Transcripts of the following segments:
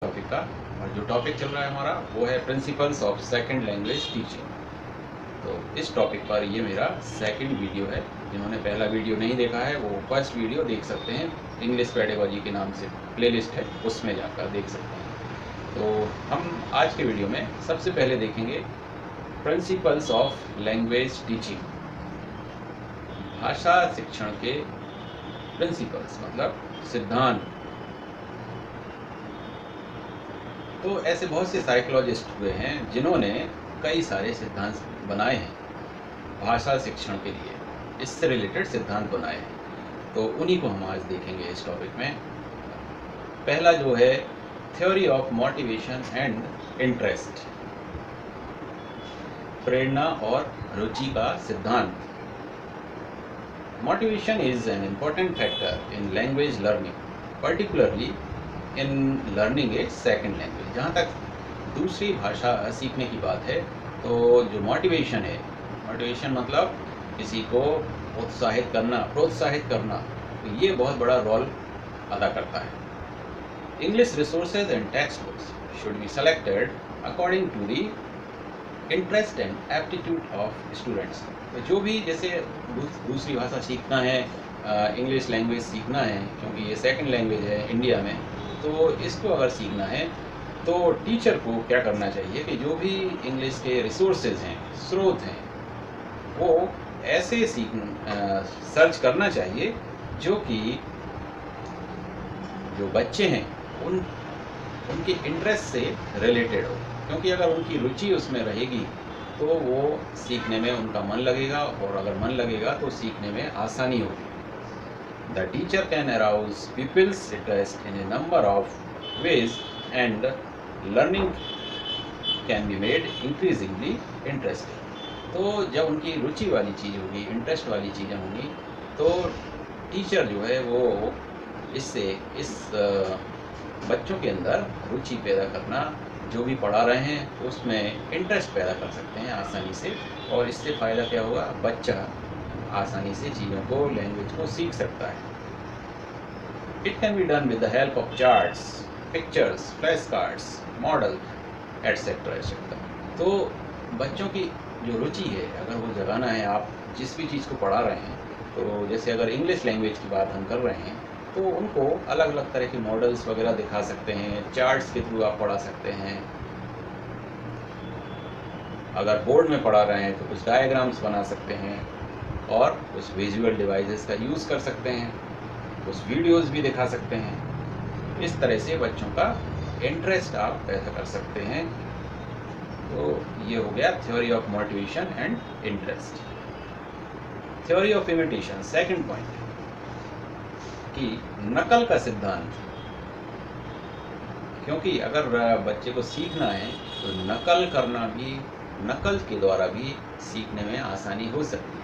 Topic का। और जो टॉपिक चल रहा है हमारा वो है principles of second language teaching. तो इस टॉपिक पर ये मेरा सेकंड वीडियो है। जिन्होंने पहला वीडियो नहीं देखा है वो फर्स्ट वीडियो देख सकते हैं, इंग्लिश पेडागोजी के नाम से प्लेलिस्ट है, उसमें जाकर देख सकते हैं। तो हम आज के वीडियो में सबसे पहले देखेंगे प्रिंसिपल्स ऑफ लैंग्वेज टीचिंग। भाषा शिक्षण के प्रिंसिपल्स मतलब सिद्धांत। तो ऐसे बहुत से साइकोलॉजिस्ट हुए हैं जिन्होंने कई सारे सिद्धांत बनाए हैं भाषा शिक्षण के लिए, इससे रिलेटेड सिद्धांत बनाए हैं। तो उन्हीं को हम आज देखेंगे इस टॉपिक में। पहला जो है theory of motivation and interest, प्रेरणा और रुचि का सिद्धांत। Motivation is an important factor in language learning, particularly in learning a second language. जहाँ तक दूसरी भाषा सीखने की बात है तो जो मोटिवेशन है, मोटिवेशन मतलब किसी को उत्साहित करना, प्रोत्साहित करना, तो ये बहुत बड़ा रोल अदा करता है। English resources and text books should be selected according to the interest and aptitude of students. तो जो भी जैसे दूसरी भाषा सीखना है, इंग्लिश लैंग्वेज सीखना है, क्योंकि ये सेकंड लैंग्वेज है इंडिया में, तो इसको अगर सीखना है तो टीचर को क्या करना चाहिए कि जो भी इंग्लिश के रिसोर्सेज हैं, स्रोत हैं, वो ऐसे सर्च करना चाहिए जो कि जो बच्चे हैं उनके इंटरेस्ट से रिलेटेड हो। क्योंकि अगर उनकी रुचि उसमें रहेगी तो वो सीखने में उनका मन लगेगा, और अगर मन लगेगा तो सीखने में आसानी होगी। The teacher can arouse people's interest in a number of ways and learning can be made increasingly interesting. तो जब उनकी रुचि वाली चीज़ होगी, इंटरेस्ट वाली चीज़ें होंगी, तो टीचर जो है वो इससे इस बच्चों के अंदर रुचि पैदा करना, जो भी पढ़ा रहे हैं उसमें इंटरेस्ट पैदा कर सकते हैं आसानी से। और इससे फ़ायदा क्या होगा, बच्चा आसानी से चीज़ों को, लैंग्वेज को सीख सकता है। It can be done with the help of charts, pictures, flash cards, model etcetera etcetera. तो बच्चों की जो रुचि है अगर वो जगाना है, आप जिस भी चीज़ को पढ़ा रहे हैं, तो जैसे अगर इंग्लिश लैंग्वेज की बात हम कर रहे हैं तो उनको अलग अलग तरह के मॉडल्स वगैरह दिखा सकते हैं, चार्ट्स के थ्रू आप पढ़ा सकते हैं। अगर बोर्ड में पढ़ा रहे हैं तो कुछ डायग्राम्स बना सकते हैं और कुछ विजुअल डिवाइसेस का यूज़ कर सकते हैं, कुछ वीडियोस भी दिखा सकते हैं। इस तरह से बच्चों का इंटरेस्ट आप पैदा कर सकते हैं। तो ये हो गया theory of motivation and interest. Theory of imitation, second point, कि नकल का सिद्धांत। क्योंकि अगर बच्चे को सीखना है तो नकल करना भी, नकल के द्वारा भी सीखने में आसानी हो सकती है।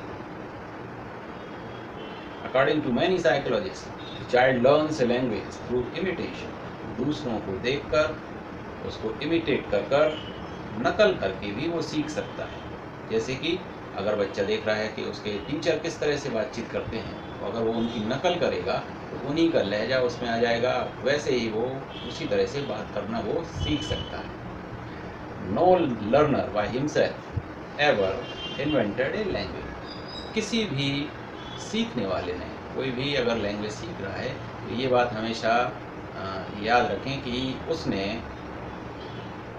According to many psychologists, the child learns a language through imitation. दूसरों को देखकर, उसको इमिटेट कर नकल करके भी वो सीख सकता है। जैसे कि अगर बच्चा देख रहा है कि उसके टीचर किस तरह से बातचीत करते हैं, तो अगर वो उनकी नकल करेगा तो उन्हीं का लहजा उसमें आ जाएगा, वैसे ही वो उसी तरह से बात करना वो सीख सकता है। No learner by himself ever invented a language. किसी भी सीखने वाले ने, कोई भी अगर लैंग्वेज सीख रहा है तो ये बात हमेशा याद रखें कि उसने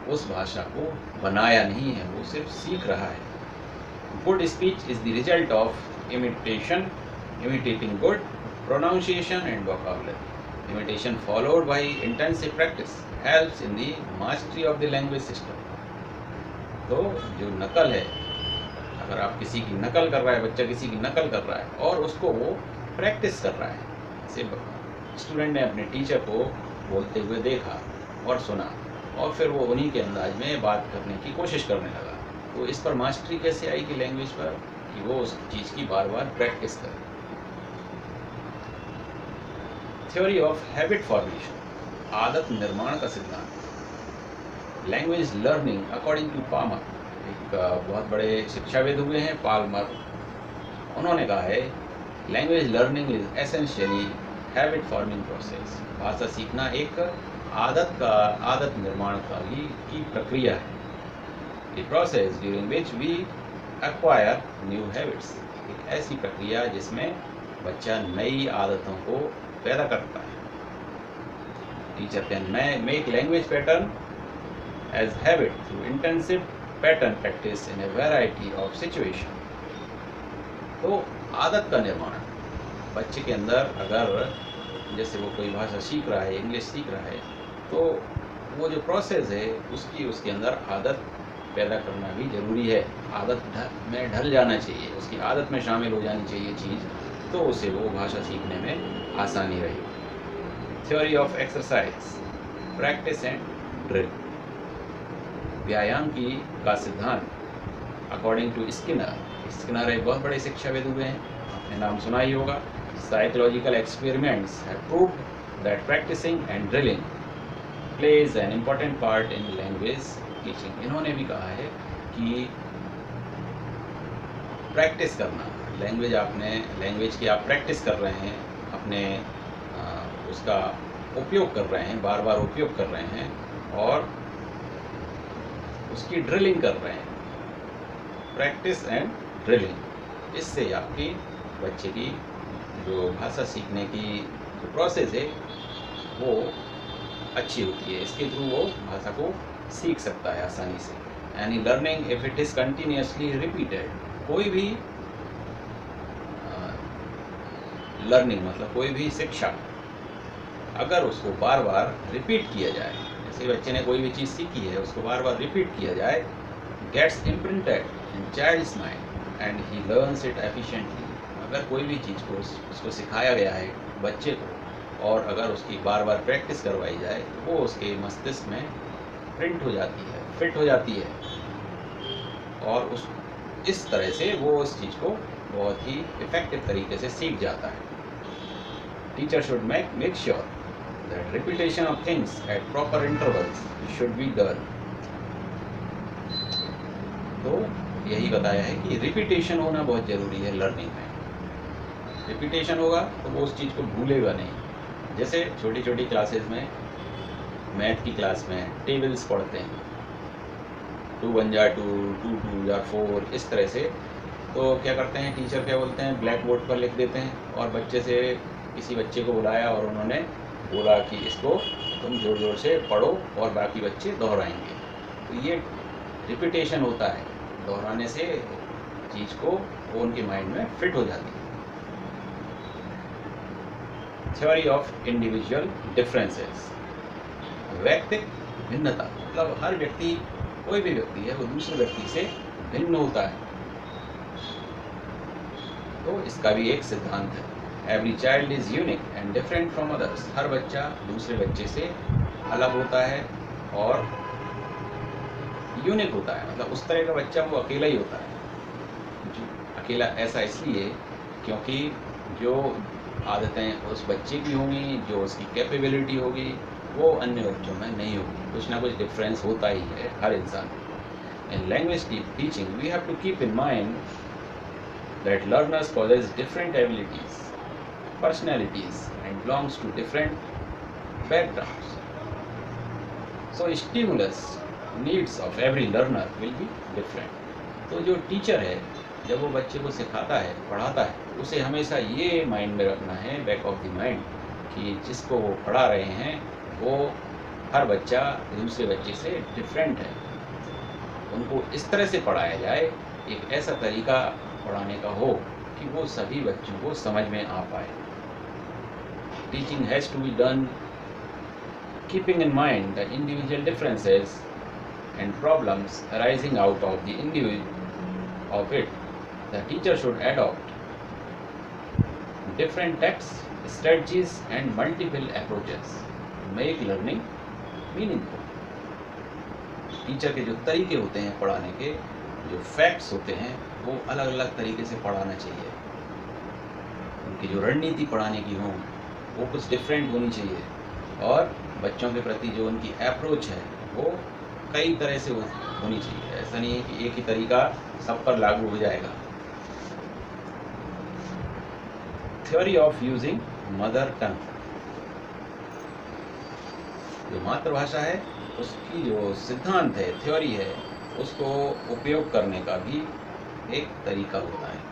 उस भाषा को बनाया नहीं है, वो सिर्फ सीख रहा है। Good speech is the result of imitation, imitating good pronunciation and vocabulary. Imitation followed by intensive practice helps in the mastery of the language system. तो जो नकल है, अगर आप किसी की नकल कर रहा है, बच्चा किसी की नकल कर रहा है और उसको वो प्रैक्टिस कर रहा है, जैसे स्टूडेंट ने अपने टीचर को बोलते हुए देखा और सुना, और फिर वो उन्हीं के अंदाज में बात करने की कोशिश करने लगा, तो इस पर मास्टरी कैसे आएगी लैंग्वेज पर, कि वो उस चीज़ की बार बार प्रैक्टिस करे। थ्योरी ऑफ हैबिट फॉर्मेशन, आदत निर्माण का सिद्धांत। Language learning according to Palmer, एक बहुत बड़े शिक्षाविद हुए हैं पाल्मर, उन्होंने कहा है language learning is essentially habit forming process. भाषा सीखना एक आदत निर्माण की प्रक्रिया है। A process during which we acquire new habits, एक ऐसी प्रक्रिया जिसमें बच्चा नई आदतों को पैदा करता है। Teacher can make language pattern as habit through intensive pattern practice in a variety of situation। तो आदत का निर्माण बच्चे के अंदर, अगर जैसे वो कोई भाषा सीख रहा है, इंग्लिश सीख रहा है, तो वो जो प्रोसेस है उसके अंदर आदत पैदा करना भी ज़रूरी है। आदत में ढल जाना चाहिए, उसकी आदत में शामिल हो जानी चाहिए चीज़, तो उसे वो भाषा सीखने में आसानी रहेगी। Theory of exercise, practice and drill. व्यायाम का सिद्धांत अकॉर्डिंग टू स्किनर एक बहुत बड़े शिक्षाविद हुए हैं, आपने नाम सुना ही होगा। Psychological experiments have proved that practising and drilling plays an important part in language teaching. इन्होंने भी कहा है कि प्रैक्टिस करना, लैंग्वेज की आप प्रैक्टिस कर रहे हैं, अपने उसका उपयोग कर रहे हैं, बार बार उपयोग कर रहे हैं और उसकी ड्रिलिंग कर रहे हैं। प्रैक्टिस एंड ड्रिलिंग, इससे आपकी बच्चे की जो भाषा सीखने की जो प्रोसेस है वो अच्छी होती है। इसके थ्रू वो भाषा को सीख सकता है आसानी से। यानी learning if it is continuously repeated, कोई भी लर्निंग मतलब कोई भी शिक्षा अगर उसको बार बार रिपीट किया जाए, जैसे बच्चे ने कोई भी चीज़ सीखी है उसको बार बार रिपीट किया जाए, gets imprinted in child's mind and he learns it efficiently. अगर कोई भी चीज़ को उसको सिखाया गया है बच्चे को, और अगर उसकी बार बार प्रैक्टिस करवाई जाए तो वो उसके मस्तिष्क में प्रिंट हो जाती है, फिट हो जाती है, और इस तरह से वो उस चीज़ को बहुत ही इफ़ेक्टिव तरीके से सीख जाता है। Teacher should make sure that repetition of things at proper intervals should be done. तो यही बताया है कि रिपीटेशन होना बहुत ज़रूरी है लर्निंग में। रिपीटेशन होगा तो वो उस चीज़ को भूलेगा नहीं। जैसे छोटी छोटी क्लासेस में, मैथ की क्लास में टेबल्स पढ़ते हैं, 2 1 जा 2, 2 2 जा 4, इस तरह से। तो क्या करते हैं टीचर, क्या बोलते हैं, ब्लैक बोर्ड पर लिख देते हैं और किसी बच्चे को बुलाया और उन्होंने बोला कि इसको तुम ज़ोर ज़ोर से पढ़ो और बाकी बच्चे दोहराएंगे। तो ये रिपीटेशन होता है, दोहराने से चीज़ को वो उनके माइंड में फिट हो जाती है। थ्योरी ऑफ इंडिविजुअल डिफरेंसेस, व्यक्तिक भिन्नता, मतलब हर व्यक्ति, कोई भी व्यक्ति है वो दूसरे व्यक्ति से भिन्न होता है। तो इसका भी एक सिद्धांत है, every child is unique and different from others. हर बच्चा दूसरे बच्चे से अलग होता है और यूनिक होता है, मतलब उस तरह का बच्चा वो अकेला ही होता है। अकेला ऐसा इसलिए क्योंकि जो आदतें उस बच्चे की होंगी, जो उसकी कैपेबिलिटी होगी, वो अन्य बच्चों में नहीं होगी। कुछ ना कुछ डिफरेंस होता ही है हर इंसान। In language teaching we have to keep in mind that learners possess different abilities, personalities and belongs to different backgrounds. So stimulus needs of every learner will be different. तो जो टीचर है जब वो बच्चे को सिखाता है, पढ़ाता है, उसे हमेशा ये माइंड में रखना है, बैक ऑफ द माइंड, कि जिसको वो पढ़ा रहे हैं वो हर बच्चा दूसरे बच्चे से डिफरेंट है। उनको इस तरह से पढ़ाया जाए, एक ऐसा तरीका पढ़ाने का हो कि वो सभी बच्चों को समझ में आ पाए। Teaching has to be done keeping in mind the individual differences and problems arising out of the individual of it. The teacher should adopt different texts, strategies and multiple approaches to make learning meaningful. Teacher के जो तरीके होते हैं पढ़ाने के, जो facts होते हैं, वो अलग अलग तरीके से पढ़ाना चाहिए। उनकी जो रणनीति पढ़ाने की हो वो कुछ डिफरेंट होनी चाहिए, और बच्चों के प्रति जो उनकी अप्रोच है वो कई तरह से होनी चाहिए। ऐसा नहीं है कि एक ही तरीका सब पर लागू हो जाएगा। Theory of using mother tongue, जो मातृभाषा है उसकी जो सिद्धांत है, थ्योरी है, उसको उपयोग करने का भी एक तरीका होता है।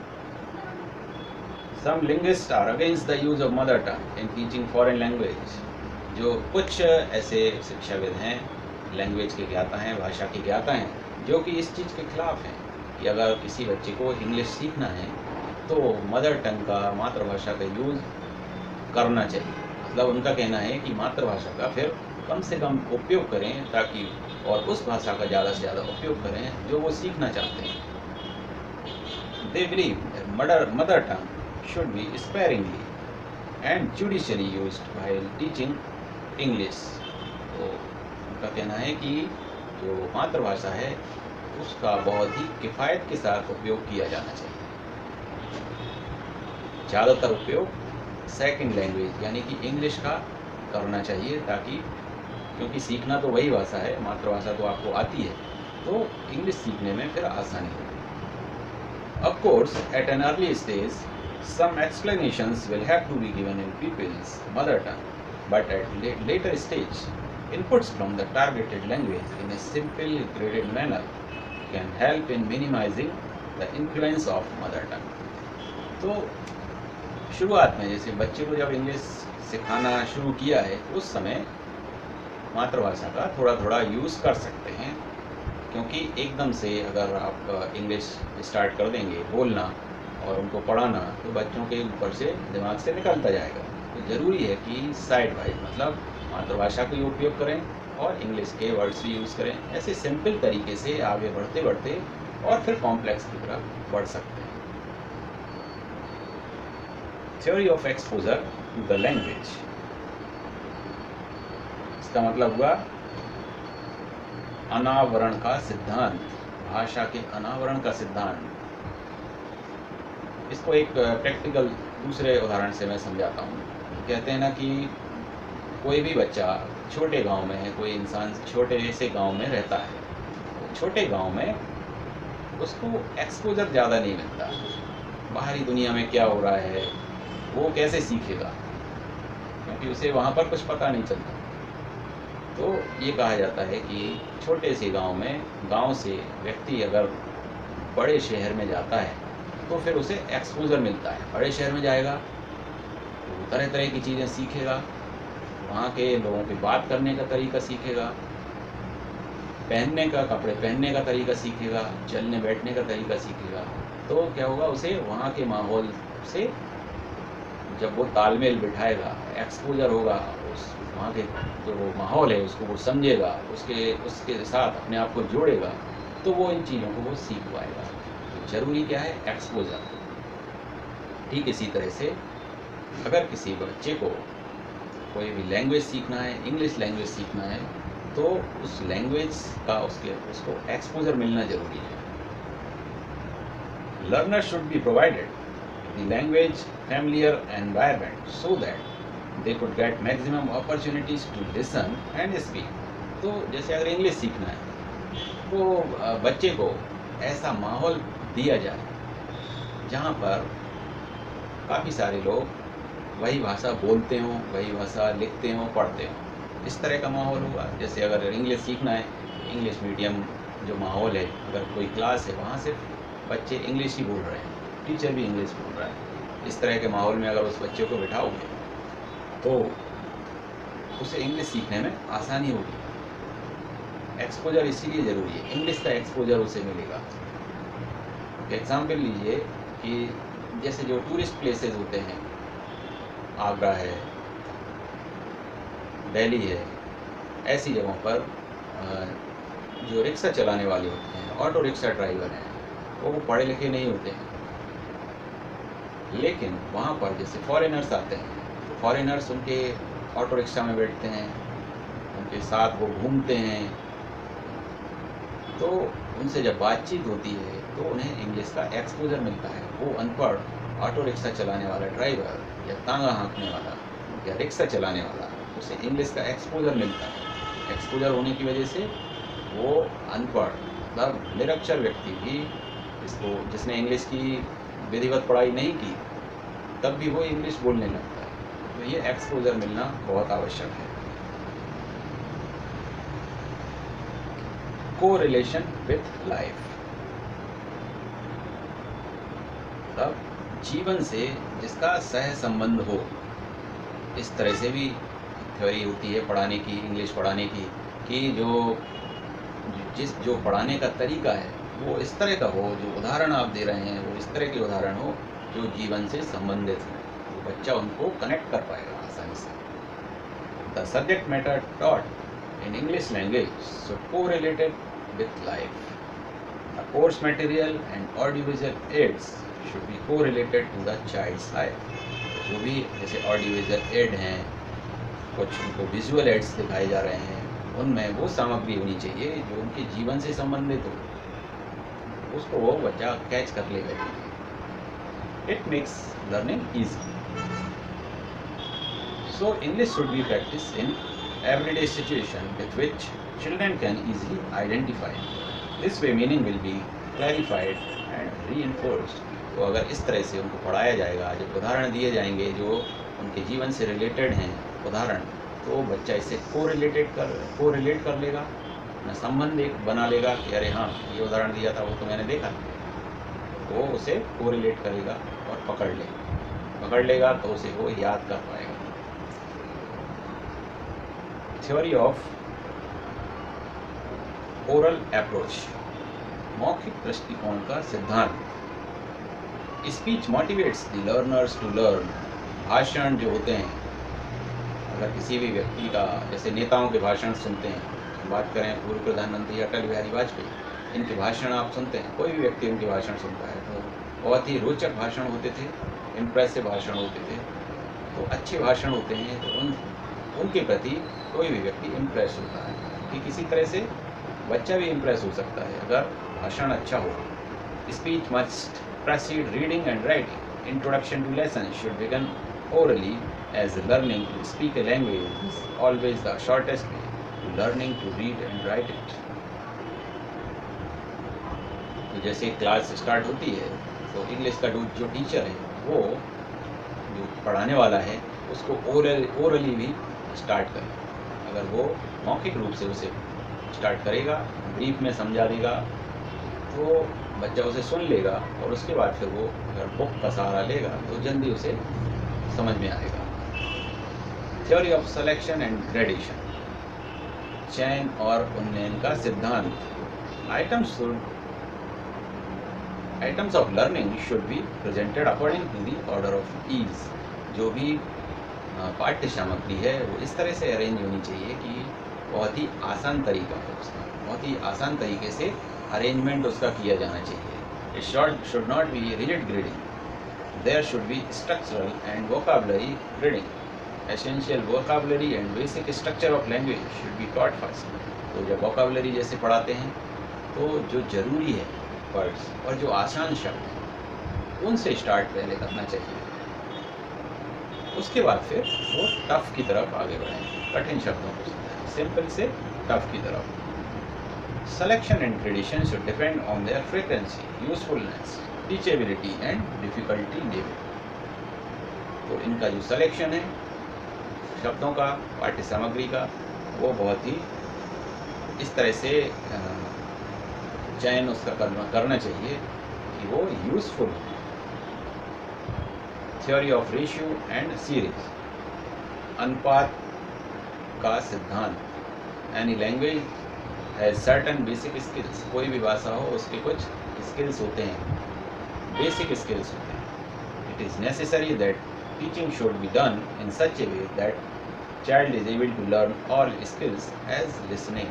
Some linguists are against the use of mother tongue in teaching foreign language। जो कुछ ऐसे शिक्षाविद हैं, लैंग्वेज के ज्ञाता हैं, भाषा के ज्ञाता हैं, जो कि इस चीज़ के खिलाफ हैं कि अगर किसी बच्चे को इंग्लिश सीखना है तो मदर टंग का, मातृभाषा का यूज़ करना चाहिए। मतलब उनका कहना है कि मातृभाषा का फिर कम से कम उपयोग करें ताकि, और उस भाषा का ज़्यादा से ज़्यादा उपयोग करें जो वो सीखना चाहते हैं। They believe that mother tongue should be sparingly and judiciously used while teaching English। तो उनका कहना है कि जो मातृभाषा है उसका बहुत ही किफ़ायत के साथ उपयोग किया जाना चाहिए। ज़्यादातर उपयोग सेकंड लैंग्वेज यानी कि इंग्लिश का करना चाहिए, ताकि, क्योंकि सीखना तो वही भाषा है, मातृभाषा तो आपको आती है, तो इंग्लिश सीखने में फिर आसानी होगी। Of course, at an early stage, some explanations will have to be given in people's mother tongue, but at later stage, inputs from the targeted language in a simple, graded manner can help in minimizing the influence of mother tongue। तो शुरुआत में जैसे बच्चे को जब English सिखाना शुरू किया है, उस समय मातृभाषा का थोड़ा थोड़ा यूज़ कर सकते हैं, क्योंकि एकदम से अगर आप इंग्लिश स्टार्ट कर देंगे बोलना और उनको पढ़ाना, तो बच्चों के ऊपर से, दिमाग से निकलता जाएगा। तो ज़रूरी है कि साइड वाइज, मतलब मातृभाषा का उपयोग करें और इंग्लिश के वर्ड्स भी यूज़ करें। ऐसे सिंपल तरीके से आगे बढ़ते बढ़ते और फिर कॉम्प्लेक्स की तरफ बढ़ सकते हैं। Theory of exposure to the language, इसका मतलब हुआ अनावरण का सिद्धांत, भाषा के अनावरण का सिद्धांत। इसको एक प्रैक्टिकल दूसरे उदाहरण से मैं समझाता हूँ। कहते हैं ना कि कोई भी बच्चा छोटे गांव में है, कोई इंसान छोटे से गांव में रहता है, तो छोटे गांव में उसको एक्सपोजर ज़्यादा नहीं मिलता। बाहरी दुनिया में क्या हो रहा है वो कैसे सीखेगा, क्योंकि उसे वहाँ पर कुछ पता नहीं चलता। तो ये कहा जाता है कि छोटे से गांव में, गांव से व्यक्ति अगर बड़े शहर में जाता है तो फिर उसे एक्सपोजर मिलता है। बड़े शहर में जाएगा तो तरह तरह की चीज़ें सीखेगा, वहाँ के लोगों की बात करने का तरीका सीखेगा, पहनने का, कपड़े पहनने का तरीका सीखेगा, चलने बैठने का तरीका सीखेगा। तो क्या होगा, उसे वहाँ के माहौल से जब वो तालमेल बिठाएगा, एक्सपोजर होगा, उस वहाँ के जो माहौल है उसको वो समझेगा, उसके साथ अपने आप को जोड़ेगा, तो वो इन चीज़ों को वो सीख पाएगा। तो ज़रूरी क्या है, एक्सपोजर। ठीक इसी तरह से अगर किसी बच्चे को कोई भी लैंग्वेज सीखना है, इंग्लिश लैंग्वेज सीखना है, तो उस लैंग्वेज का उसको एक्सपोजर मिलना ज़रूरी है। Learner should be provided the language familiar environment so that they could get maximum opportunities to listen and speak। तो जैसे अगर इंग्लिश सीखना है तो बच्चे को ऐसा माहौल दिया जाए जहाँ पर काफ़ी सारे लोग वही भाषा बोलते हों, वही भाषा लिखते हों, पढ़ते हों। इस तरह का माहौल होगा। जैसे अगर इंग्लिश सीखना है, इंग्लिश मीडियम जो माहौल है, अगर कोई क्लास है वहाँ सिर्फ बच्चे इंग्लिश ही बोल रहे हैं, टीचर भी इंग्लिश बोल रहा है, इस तरह के माहौल में अगर उस बच्चे को बिठाओगे तो उसे इंग्लिश सीखने में आसानी होगी। एक्सपोजर इसीलिए ज़रूरी है, इंग्लिश का एक्सपोजर उसे मिलेगा। एग्जाम्पल लीजिए कि जैसे जो टूरिस्ट प्लेसेस होते हैं, आगरा है, दिल्ली है, ऐसी जगहों पर जो रिक्शा चलाने वाले होते हैं, ऑटो रिक्शा ड्राइवर हैं, वो पढ़े लिखे नहीं होते हैं, लेकिन वहाँ पर जैसे फॉरेनर्स आते हैं, तो फॉरेनर्स उनके ऑटो रिक्शा में बैठते हैं, उनके साथ वो घूमते हैं, तो उनसे जब बातचीत होती है तो उन्हें इंग्लिश का एक्सपोजर मिलता है। वो अनपढ़ ऑटो रिक्शा चलाने वाला ड्राइवर या तांगा हाँकने वाला या रिक्शा चलाने वाला, उसे इंग्लिश का एक्सपोजर मिलता है। एक्सपोजर होने की वजह से वो अनपढ़, मतलब निरक्षर व्यक्ति भी इसको, जिसने इंग्लिश की विधिवत पढ़ाई नहीं की, तब भी वो इंग्लिश बोलने लगता है। तो ये एक्सपोजर मिलना बहुत आवश्यक है। कोरिलेशन विथ लाइफ, तब जीवन से जिसका सह संबंध हो। इस तरह से भी थ्योरी होती है पढ़ाने की, इंग्लिश पढ़ाने की, कि जो पढ़ाने का तरीका है वो इस तरह का हो, जो उदाहरण आप दे रहे हैं वो इस तरह के उदाहरण हो जो जीवन से संबंधित हो, तो बच्चा उनको कनेक्ट कर पाएगा आसानी से। The subject matter taught in English language so correlated with life. The course material and audiovisual aids should be correlated to the child's life. जो भी जैसे ऑडियोविजुअल एड हैं, कुछ उनको विजुअल एड्स दिखाए जा रहे हैं, उनमें वो सामग्री होनी चाहिए जो उनके जीवन से संबंधित हो, उसको वो बच्चा कैच कर लेगा। It makes learning easy. So English should be practice in everyday situation with which children can easily identify. This way meaning will be clarified and reinforced. तो अगर इस तरह से उनको पढ़ाया जाएगा, जब उदाहरण दिए जाएंगे जो उनके जीवन से रिलेटेड हैं उदाहरण, तो बच्चा इसे कोरिलेट कर लेगा, अपना संबंध एक बना लेगा कि अरे हाँ ये उदाहरण दिया था वो तो मैंने देखा, वो उसे कोरिलेट करेगा और पकड़ लेगा तो उसे वो याद कर पाएगा। थ्योरी ऑफ ओरल अप्रोच, मौखिक दृष्टिकोण का सिद्धांत। Speech motivates the learners to learn. भाषण जो होते हैं, अगर किसी भी व्यक्ति का, जैसे नेताओं के भाषण सुनते हैं, बात करें पूर्व प्रधानमंत्री अटल बिहारी वाजपेयी, इनके भाषण आप सुनते हैं, कोई भी व्यक्ति उनके भाषण सुनता है तो बहुत ही रोचक भाषण होते थे, इम्प्रेसिव भाषण होते थे। तो अच्छे भाषण होते हैं तो उनके प्रति कोई भी व्यक्ति इम्प्रेस होता है, कि किसी तरह से बच्चा भी इम्प्रेस हो सकता है अगर भाषण अच्छा हो। Speech must precede reading and writing. Introduction to lesson should begin orally, as learning to speak a language is always the shortest way to learning to read and write it. तो जैसे class start होती है तो English का जो teacher है वो जो पढ़ाने वाला है उसको ओरली भी स्टार्ट करे। अगर वो मौखिक रूप से उसे स्टार्ट करेगा, ब्रीफ में समझा देगा, तो बच्चा उसे सुन लेगा और उसके बाद फिर वो अगर बुक का सहारा लेगा तो जल्दी उसे समझ में आएगा। Theory of selection and gradation, चयन और उन्नयन का सिद्धांत। Items of learning should be presented according to the order of ease. जो भी पाठ्य सामग्री है वो इस तरह से अरेंज होनी चाहिए कि बहुत ही आसान तरीका हो उसका, बहुत ही आसान तरीके से अरेंजमेंट उसका किया जाना चाहिए। It should not be rigid grading. There should be structural and vocabulary grading. Essential vocabulary and basic structure of language should be taught first. तो जब vocabulary जैसे पढ़ाते हैं तो जो जरूरी है वर्ड्स और जो आसान शब्द हैं उनसे स्टार्ट पहले करना चाहिए, उसके बाद फिर वो टफ की तरफ आगे बढ़ेंगे, कठिन शब्दों को सिंपल से टफ की तरफ। Selection and gradation should depend on their frequency, usefulness, teachability and difficulty level. तो इनका जो सिलेक्शन है शब्दों का, पाठ्य सामग्री का, वो बहुत ही इस तरह से चयन उसका करना चाहिए कि वो यूज़फुल हो। Theory of ratio and series, अनुपात का सिद्धांत। Any language has certain basic skills. कोई भी भाषा हो उसके कुछ स्किल्स होते हैं, बेसिक स्किल्स होते हैं। It is necessary that teaching should be done in such a way that child is able to learn all skills as listening,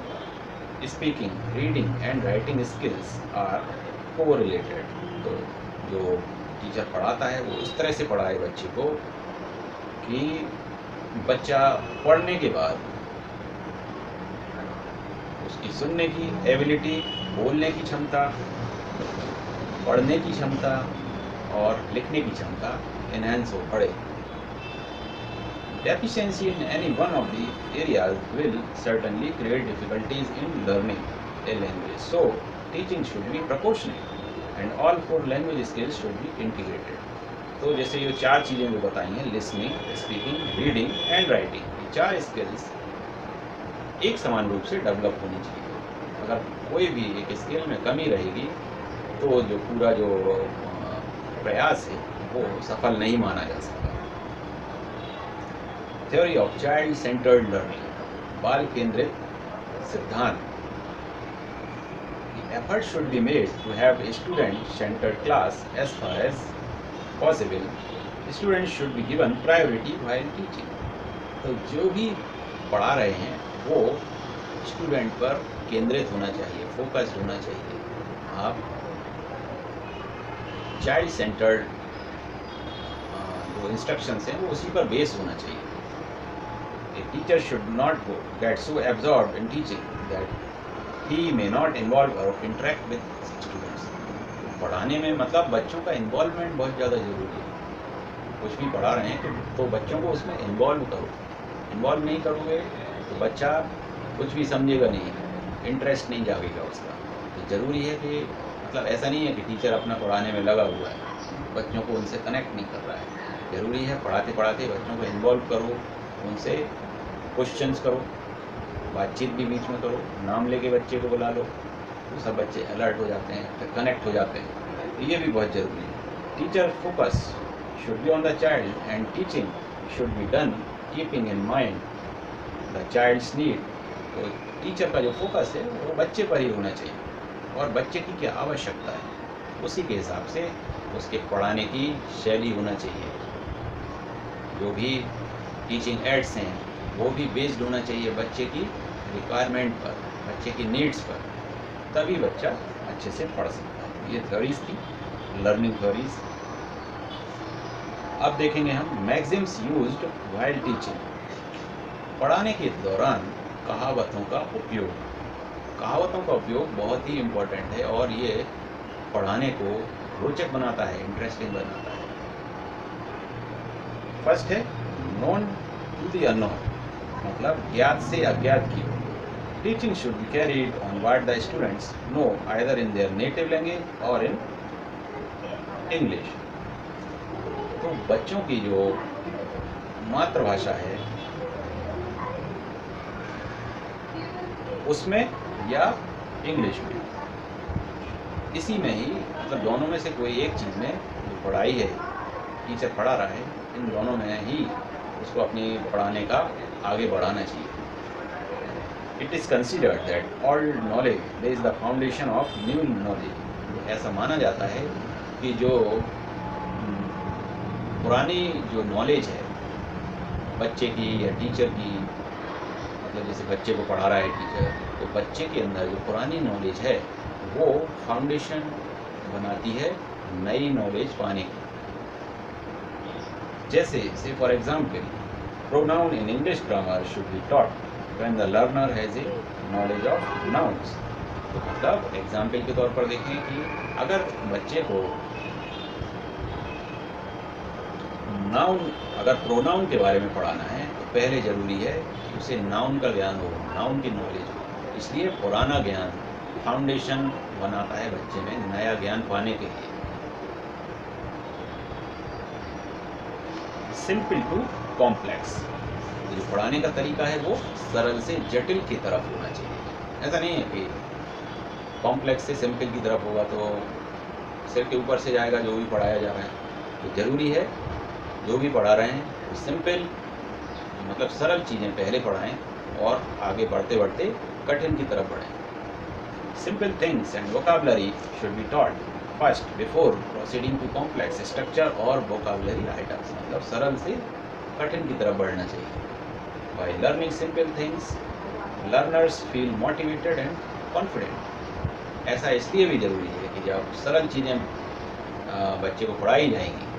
speaking, reading and writing skills are correlated. तो जो teacher पढ़ाता है वो इस तरह से पढ़ाए बच्चे को कि बच्चा पढ़ने के बाद उसकी सुनने की एबिलिटी, बोलने की क्षमता, पढ़ने की क्षमता और लिखने की क्षमता एनहांस हो, बढ़े। Deficiency in any one of the areas will certainly create difficulties in learning a language. So, teaching should be proportionate and all four language skills should be integrated. तो जैसे ये चार चीज़ें जो बताई हैं, listening, speaking, reading and writing, ये चार स्किल्स एक समान रूप से डेवलप होनी चाहिए। अगर कोई भी एक स्किल में कमी रहेगी तो जो पूरा जो प्रयास है वो सफल नहीं माना जा सकता। Theory of child centred learning, बाल केंद्रित सिद्धांत। Effort should be made to have a student-centered class as far as possible. Students should be given priority while teaching. तो जो भी पढ़ा रहे हैं वो स्टूडेंट पर केंद्रित होना चाहिए, फोकस होना चाहिए। आप चाइल्ड सेंटर्ड जो इंस्ट्रक्शंस हैं वो उसी पर बेस होना चाहिए। A teacher should not get so absorbed in teaching that he may not involve or interact with students. पढ़ाने में मतलब बच्चों का इन्वॉल्वमेंट बहुत ज़्यादा ज़रूरी है। कुछ भी पढ़ा रहे हैं तो बच्चों को उसमें इन्वॉल्व करो। इन्वॉल्व नहीं करोगे तो बच्चा कुछ भी समझेगा नहीं, इंटरेस्ट नहीं जागेगा उसका। तो ज़रूरी है कि मतलब ऐसा नहीं है कि टीचर अपना पढ़ाने में लगा हुआ है, बच्चों को उनसे कनेक्ट नहीं कर रहा है। ज़रूरी है पढ़ाते पढ़ाते बच्चों को इन्वॉल्व करो, उनसे क्वेश्चंस करो, बातचीत भी बीच में करो, नाम लेके बच्चे को बुला लो तो सब बच्चे अलर्ट हो जाते हैं, फिर कनेक्ट हो जाते हैं। तो ये भी बहुत ज़रूरी है। Teacher focus should be on the child and teaching should be done keeping in mind the child's need. तो टीचर का जो फोकस है वो बच्चे पर ही होना चाहिए और बच्चे की क्या आवश्यकता है उसी के हिसाब से उसके पढ़ाने की शैली होना चाहिए। जो भी टीचिंग एड्स हैं वो भी बेस्ड होना चाहिए बच्चे की रिक्वायरमेंट पर, बच्चे की नीड्स पर, तभी बच्चा अच्छे से पढ़ सकता है। ये थ्योरीज थी, लर्निंग थ्योरीज। अब देखेंगे हम मैक्सिम्स यूज्ड व्हाइल टीचिंग। पढ़ाने के दौरान कहावतों का उपयोग। कहावतों का उपयोग बहुत ही इम्पोर्टेंट है और ये पढ़ाने को रोचक बनाता है, इंटरेस्टिंग बनाता है। फर्स्ट है नोन टू द अननोन, मतलब ज्ञात से अज्ञात की ओर। Teaching should be carried on what the students know either in their native language or in English. तो बच्चों की जो मातृभाषा है उसमें या इंग्लिश में, इसी में ही मतलब दोनों में से कोई एक चीज़ में जो पढ़ाई है, टीचर पढ़ा रहा है, इन दोनों में ही उसको अपनी पढ़ाने का आगे बढ़ाना चाहिए। It is considered that all knowledge is the foundation of new knowledge. ऐसा माना जाता है कि जो पुरानी जो नॉलेज है बच्चे की या टीचर की, मतलब जैसे बच्चे को पढ़ा रहा है टीचर, तो बच्चे के अंदर जो पुरानी नॉलेज है वो फाउंडेशन बनाती है नई नॉलेज पाने की। जैसे से for example pronoun in English grammar should be taught when the learner has a knowledge of nouns. तो मतलब एग्जाम्पल के तौर पर देखें कि अगर बच्चे को नाउन, अगर प्रोनाउन के बारे में पढ़ाना है तो पहले ज़रूरी है कि उसे नाउन का ज्ञान हो, नाउन की नॉलेज हो। इसलिए पुराना ज्ञान फाउंडेशन बनाता है बच्चे में नया ज्ञान पाने के लिए। सिंपल टू कॉम्प्लेक्स, जो पढ़ाने का तरीका है वो सरल से जटिल की तरफ होना चाहिए। ऐसा नहीं है कि कॉम्प्लेक्स से सिंपल की तरफ होगा तो सिर के ऊपर से जाएगा जो भी पढ़ाया जा रहा है। तो ज़रूरी है जो भी पढ़ा रहे हैं तो सिंपल मतलब सरल चीज़ें पहले पढ़ाएं और आगे बढ़ते बढ़ते कठिन की तरफ बढ़ें। Simple things and vocabulary should be taught first before proceeding to complex structure और वोकाबलरी आइटम्स, मतलब सरल से कठिन की तरफ बढ़ना चाहिए। By learning simple things learners feel motivated and confident. ऐसा इसलिए भी ज़रूरी है कि जब सरल चीज़ें बच्चे को पढ़ाई जाएंगी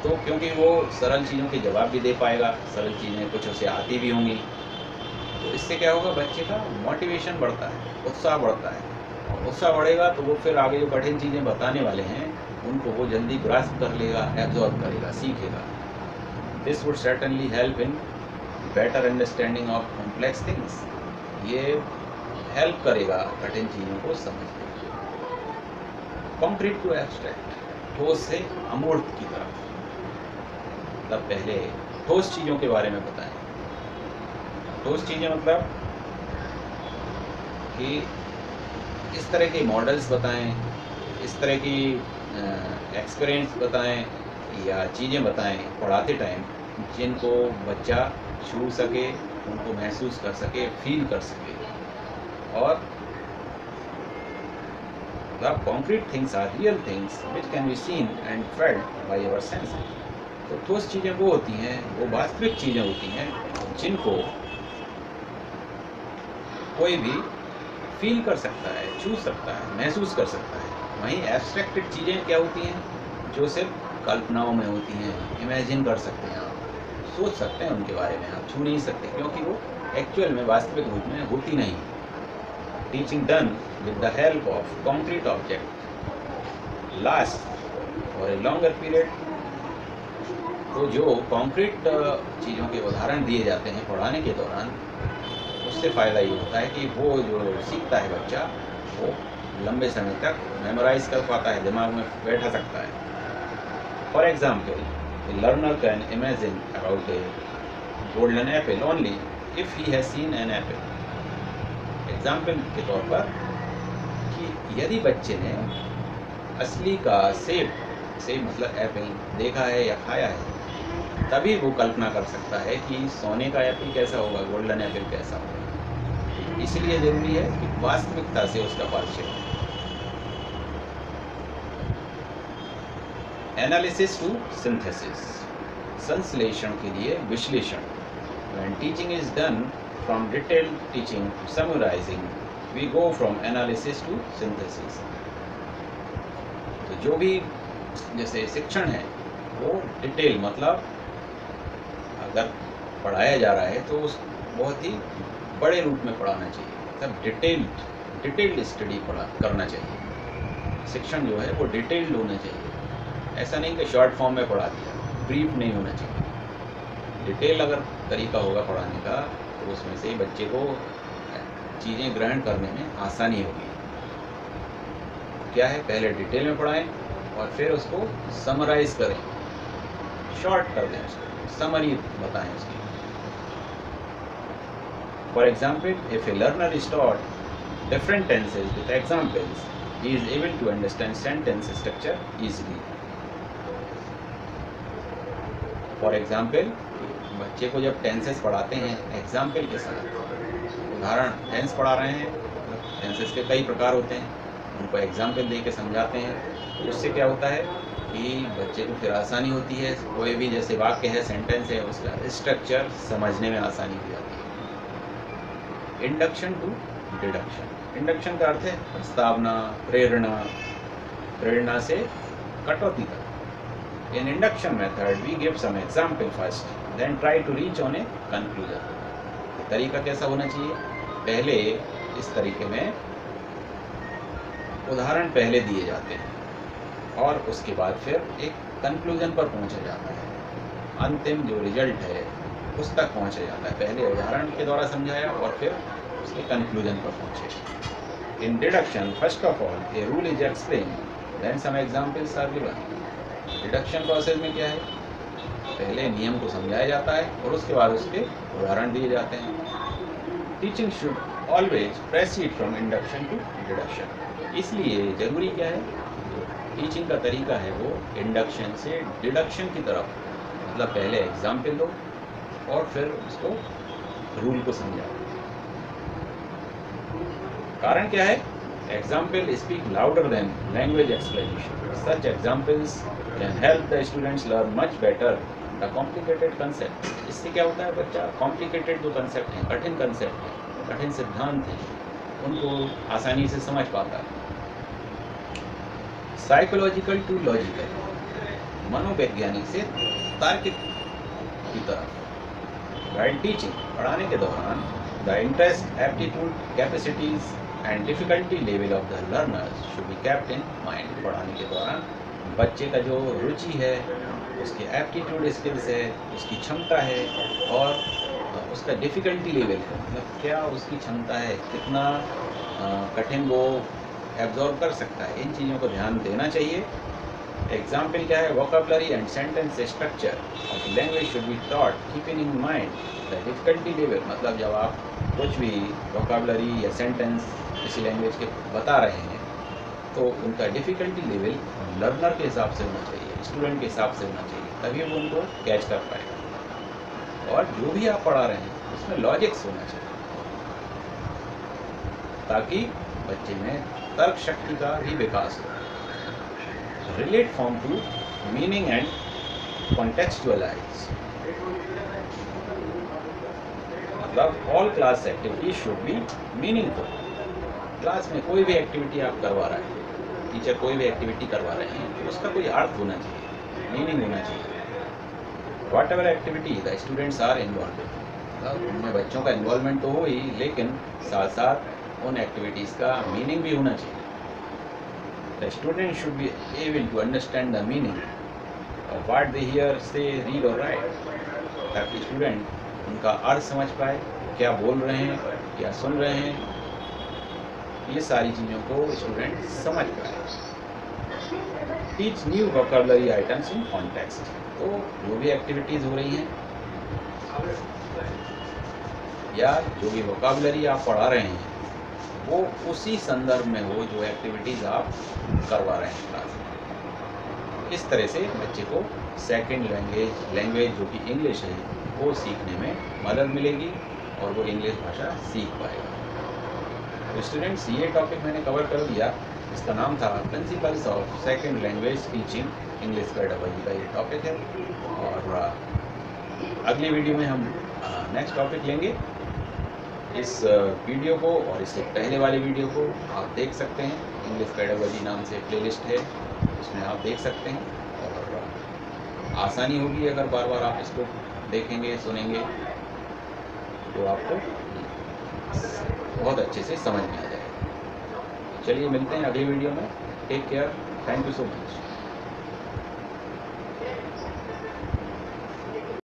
तो क्योंकि वो सरल चीज़ों के जवाब भी दे पाएगा, सरल चीज़ें कुछ उसे आती भी होंगी, तो इससे क्या होगा बच्चे का मोटिवेशन बढ़ता है, उत्साह बढ़ता है। और उत्साह बढ़ेगा तो वो फिर आगे जो कठिन चीज़ें बताने वाले हैं उनको वो जल्दी ग्रास्प कर लेगा, एब्जॉर्ब करेगा, सीखेगा। This would certainly help in better understanding of complex things. ये हेल्प करेगा कठिन चीज़ों को समझने में। कॉन्क्रीट टू एब्स्ट्रैक्ट, ठोस से अमूर्त की तरफ। मतलब पहले ठोस चीज़ों के बारे में बताएं। ठोस चीज़ें मतलब कि इस तरह के मॉडल्स बताएं, इस तरह की एक्सपीरियंस बताएं या चीज़ें बताएं पढ़ाते टाइम, जिनको बच्चा छू सके, उनको महसूस कर सके, फील कर सके। और the concrete things are real things which can be seen and felt by our senses। तो ठोस चीज़ें वो होती हैं, वो वास्तविक चीज़ें होती हैं जिनको कोई भी फील कर सकता है, छू सकता है, महसूस कर सकता है। वहीं एब्स्ट्रैक्टेड चीज़ें क्या होती हैं, जो सिर्फ कल्पनाओं में होती हैं, इमेजिन कर सकते हैं आप, सोच सकते हैं उनके बारे में, आप छू नहीं सकते क्योंकि वो एक्चुअल में वास्तविक रूप में होती नहीं। Teaching done with the help of concrete object last और ए लॉन्गर पीरियड। तो जो कॉन्क्रीट चीज़ों के उदाहरण दिए जाते हैं पढ़ाने के दौरान, उससे फ़ायदा ये होता है कि वो जो सीखता है बच्चा, वो लंबे समय तक मेमोराइज कर पाता है, दिमाग में बैठा सकता है। For example, the learner can imagine about A golden Apple only if he has seen an apple. Example के तौर पर कि यदि बच्चे ने असली का सेब मतलब एप्पल देखा है या खाया है, तभी वो कल्पना कर सकता है कि सोने का एप्पल कैसा होगा, गोल्डन एप्पल कैसा होगा। इसलिए ज़रूरी है कि वास्तविकता से उसका परिचय हो। एनालिसिस टू सिंथेसिस, संश्लेषण के लिए विश्लेषण। When teaching is done from detailed teaching to summarizing, we go from analysis to synthesis। तो जो भी जैसे शिक्षण है वो डिटेल, मतलब अगर पढ़ाया जा रहा है तो उस बहुत ही बड़े रूप में पढ़ाना चाहिए, मतलब डिटेल्ड स्टडी करना चाहिए। शिक्षण जो है वो डिटेल्ड होना चाहिए, ऐसा नहीं कि शॉर्ट फॉर्म में पढ़ा दिया, ब्रीफ नहीं होना चाहिए। डिटेल अगर तरीका होगा पढ़ाने का तो उसमें से बच्चे को चीज़ें ग्रहण करने में आसानी होगी। क्या है, पहले डिटेल में पढ़ाएं और फिर उसको समराइज करें, शॉर्ट कर दें, उसको समरी बताएं उसकी। For example, if a learner is taught different tenses with examples, he is able to understand sentence structure easily. For example, बच्चे को जब टेंसेस पढ़ाते हैं एग्जाम्पल के साथ, उदाहरण टेंस पढ़ा रहे हैं, टेंसेस के कई प्रकार होते हैं, उनको एग्जाम्पल दे के समझाते हैं, तो उससे क्या होता है कि बच्चे को फिर आसानी होती है, कोई भी जैसे वाक्य है, सेंटेंस है, उसका स्ट्रक्चर समझने में आसानी हो जाती है। Induction to deduction. इंडक्शन का अर्थ है प्रस्तावना, प्रेरणा से कटौती तक। In induction method, we give some example first, then try to reach on a conclusion। तरीका कैसा होना चाहिए, पहले इस तरीके में उदाहरण पहले दिए जाते हैं और उसके बाद फिर एक कंक्लूजन पर पहुंचा जाता है, अंतिम जो रिजल्ट है उस तक पहुंचा जाता है। पहले उदाहरण के द्वारा समझाया और फिर उसके कंक्लूजन पर पहुंचे। In deduction, first of all a rule is explain, then some examples are given. Deduction process में क्या है, पहले नियम को समझाया जाता है और उसके बाद उसके उदाहरण दिए जाते हैं। Teaching should always proceed from induction to deduction. इसलिए ज़रूरी क्या है, टीचिंग का तरीका है वो इंडक्शन से डिडक्शन की तरफ, मतलब पहले एग्जाम्पल दो और फिर उसको रूल को समझाओ। कारण क्या है, example speak louder than language explanation। Such examples can help the students learn much better the complicated concept। इससे क्या होता है, बच्चा complicated जो concept हैं, कठिन concept हैं, कठिन सिद्धांत हैं, उनको आसानी से समझ पाता है। Psychological to logical, मनोवैज्ञानिक से तार्किक की तरफ। While teaching, पढ़ाने के दौरान the interest, aptitude, capacities and difficulty level of the learners should be kept in mind। पढ़ाने के दौरान बच्चे का जो रुचि है, उसकी एप्टीट्यूड स्किल्स है, उसकी क्षमता है और उसका डिफ़िकल्टी लेवल है, मतलब क्या उसकी क्षमता है, कितना कठिन वो एब्जॉर्व कर सकता है, इन चीज़ों को ध्यान देना चाहिए। एग्जाम्पल क्या है, vocabulary and sentence structure of language should be taught keeping in mind the difficulty level. मतलब जब आप कुछ भी वोकैबुलरी या सेंटेंस किसी लैंग्वेज के बता रहे हैं तो उनका डिफ़िकल्टी लेवल लर्नर के हिसाब से होना चाहिए, स्टूडेंट के हिसाब से होना चाहिए, तभी वो उनको कैच कर पाएगा। और जो भी आप पढ़ा रहे हैं उसमें लॉजिक्स होना चाहिए ताकि बच्चे में तर्क शक्ति का भी विकास हो। Relate form to meaning and contextualize, मतलब all class activity should be meaningful. Class में कोई भी एक्टिविटी आप करवा रहे हैं, टीचर कोई भी एक्टिविटी करवा रहे हैं तो उसका कोई अर्थ होना चाहिए, मीनिंग होना चाहिए। Whatever activity the students are involve, मतलब उनमें बच्चों का इन्वॉल्वमेंट तो हो ही, लेकिन साथ साथ उन एक्टिविटीज़ का मीनिंग भी होना चाहिए। The student should be able to understand the meaning of what they hear say read और राइट, ताकि स्टूडेंट उनका अर्थ समझ पाए, क्या बोल रहे हैं, क्या सुन रहे हैं, ये सारी चीज़ों को स्टूडेंट समझ पाए। Teach new vocabulary items in context, तो जो भी एक्टिविटीज़ हो रही हैं या जो भी वोकैबुलरी आप पढ़ा रहे हैं वो उसी संदर्भ में हो जो एक्टिविटीज़ आप करवा रहे हैं क्लास में। इस तरह से बच्चे को सेकंड लैंग्वेज जो कि इंग्लिश है वो सीखने में मदद मिलेगी और वो इंग्लिश भाषा सीख पाएगा। तो स्टूडेंट्स, ये टॉपिक मैंने कवर कर दिया, इसका नाम था principles of second language teaching English का का ये टॉपिक है। और अगली वीडियो में हम नेक्स्ट टॉपिक लेंगे। इस वीडियो को और इससे पहले वाली वीडियो को आप देख सकते हैं, इंग्लिश पेडागोजी नाम से प्लेलिस्ट है, उसमें आप देख सकते हैं और आसानी होगी अगर बार बार आप इसको देखेंगे सुनेंगे तो आपको बहुत अच्छे से समझ में आ जाएगा। चलिए मिलते हैं अगली वीडियो में। Take care, thank you so much.